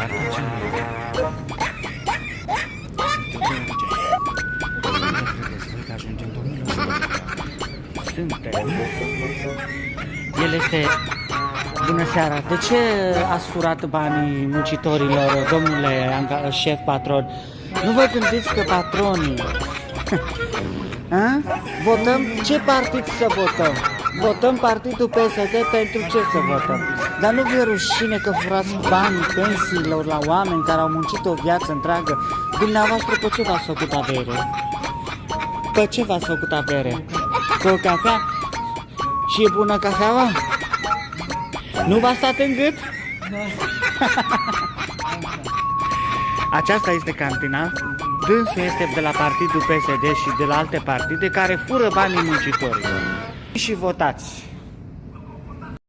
partid. Că ajungem, domnilor. Suntem. El este... Bună seara! De ce ați furat banii muncitorilor, domnule șef patron? Nu vă gândiți că patronii... Votăm? Ce partid să votăm? Votăm partidul PSD pentru ce să votăm? Dar nu vă rușine că furați banii pensiilor la oameni care au muncit o viață întreagă? Dumneavoastră pe ce v-ați făcut avere? Pe ce v-ați făcut avere? Cu o cafea? Și e bună cafeaua? Nu v-a stat în gât? Aceasta este cantina. Dânsul este de la partidul PSD și de la alte partide care fură banii muncitorilor. Și votați!